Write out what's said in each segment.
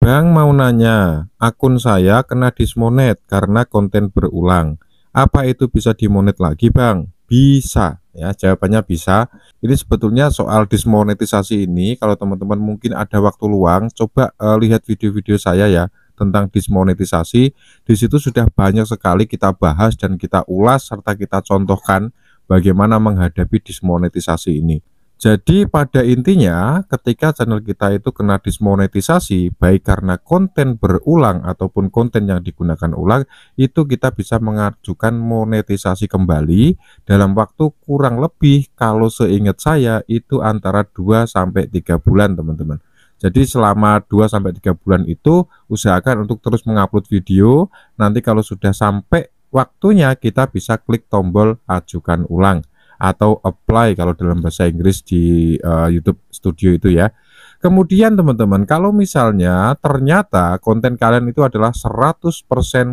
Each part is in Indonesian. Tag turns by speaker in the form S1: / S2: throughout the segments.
S1: Bang mau nanya, akun saya kena dismonet karena konten berulang. Apa itu bisa dimonet lagi, Bang? Bisa, ya, jawabannya bisa. Ini sebetulnya soal dismonetisasi ini, kalau teman-teman mungkin ada waktu luang, coba lihat video-video saya ya tentang dismonetisasi. Di situ sudah banyak sekali kita bahas dan kita ulas serta kita contohkan bagaimana menghadapi dismonetisasi ini. Jadi pada intinya ketika channel kita itu kena dismonetisasi baik karena konten berulang ataupun konten yang digunakan ulang, itu kita bisa mengajukan monetisasi kembali dalam waktu kurang lebih, kalau seingat saya itu antara 2 sampai 3 bulan teman-teman. Jadi selama 2 sampai 3 bulan itu usahakan untuk terus mengupload video. Nanti kalau sudah sampai waktunya kita bisa klik tombol ajukan ulang atau apply kalau dalam bahasa Inggris di YouTube Studio itu ya. Kemudian teman-teman, kalau misalnya ternyata konten kalian itu adalah 100%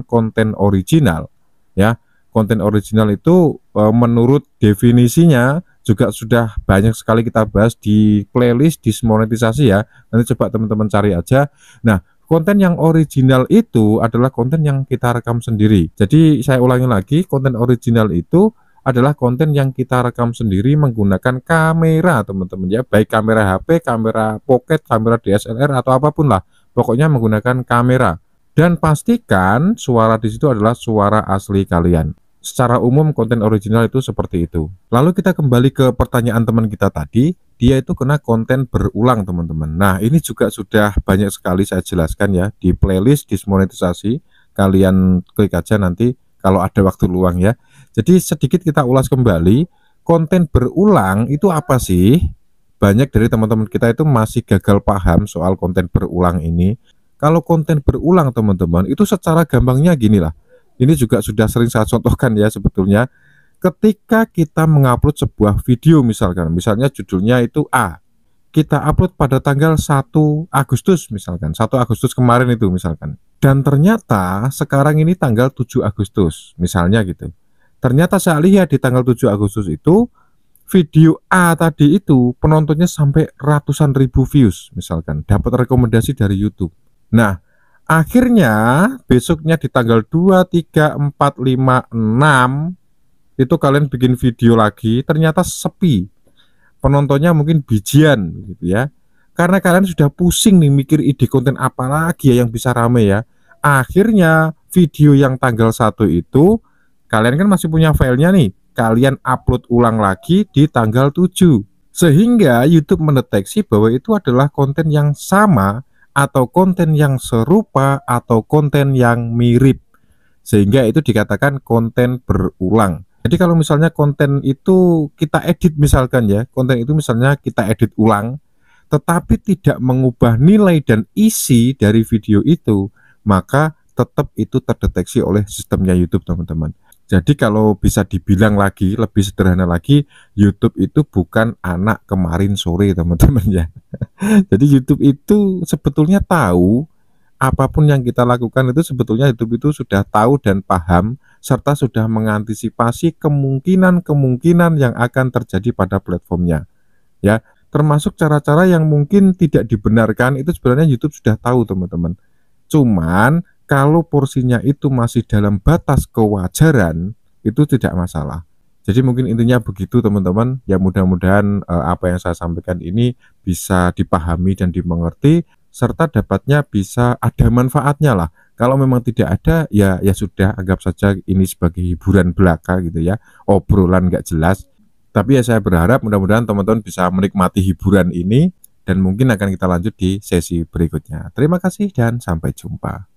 S1: konten original ya. Konten original itu menurut definisinya juga sudah banyak sekali kita bahas di playlist dismonetisasi ya. Nanti coba teman-teman cari aja. Nah, konten yang original itu adalah konten yang kita rekam sendiri. Jadi saya ulangi lagi, konten original itu adalah konten yang kita rekam sendiri menggunakan kamera teman-teman ya, baik kamera HP, kamera pocket, kamera DSLR atau apapun lah, pokoknya menggunakan kamera. Dan pastikan suara di situ adalah suara asli kalian. Secara umum konten original itu seperti itu. Lalu kita kembali ke pertanyaan teman kita tadi, dia itu kena konten berulang teman-teman. Nah ini juga sudah banyak sekali saya jelaskan ya di playlist dismonetisasi. Kalian klik aja nanti kalau ada waktu luang ya. Jadi sedikit kita ulas kembali, konten berulang itu apa sih? Banyak dari teman-teman kita itu masih gagal paham soal konten berulang ini. Kalau konten berulang teman-teman itu secara gampangnya gini lah. Ini juga sudah sering saya contohkan ya sebetulnya. Ketika kita mengupload sebuah video misalnya judulnya itu A. Kita upload pada tanggal 1 Agustus misalkan, 1 Agustus kemarin itu misalkan. Dan ternyata sekarang ini tanggal 7 Agustus misalnya gitu. Ternyata saya lihat di tanggal 7 Agustus itu video A tadi itu penontonnya sampai ratusan ribu views misalkan, dapat rekomendasi dari YouTube. Nah, akhirnya besoknya di tanggal 2, 3, 4, 5, 6 itu kalian bikin video lagi, ternyata sepi. Penontonnya mungkin bijian gitu ya. Karena kalian sudah pusing nih mikir ide konten apa lagi ya yang bisa rame ya. Akhirnya video yang tanggal 1 itu kalian kan masih punya filenya nih. Kalian upload ulang lagi di tanggal 7. Sehingga YouTube mendeteksi bahwa itu adalah konten yang sama atau konten yang serupa atau konten yang mirip. Sehingga itu dikatakan konten berulang. Jadi kalau misalnya konten itu kita edit misalkan ya, konten itu misalnya kita edit ulang, tetapi tidak mengubah nilai dan isi dari video itu, maka tetap itu terdeteksi oleh sistemnya YouTube teman-teman. Jadi kalau bisa dibilang lagi, lebih sederhana lagi, YouTube itu bukan anak kemarin sore teman-teman ya. Jadi YouTube itu sebetulnya tahu apapun yang kita lakukan itu sebetulnya YouTube itu sudah tahu dan paham serta sudah mengantisipasi kemungkinan-kemungkinan yang akan terjadi pada platformnya. Ya, termasuk cara-cara yang mungkin tidak dibenarkan itu sebenarnya YouTube sudah tahu teman-teman. Cuman kalau porsinya itu masih dalam batas kewajaran itu tidak masalah. Jadi mungkin intinya begitu teman-teman. Ya mudah-mudahan apa yang saya sampaikan ini bisa dipahami dan dimengerti serta dapatnya bisa ada manfaatnya lah. Kalau memang tidak ada ya sudah, anggap saja ini sebagai hiburan belaka gitu ya, obrolan nggak jelas. Tapi ya saya berharap mudah-mudahan teman-teman bisa menikmati hiburan ini dan mungkin akan kita lanjut di sesi berikutnya. Terima kasih dan sampai jumpa.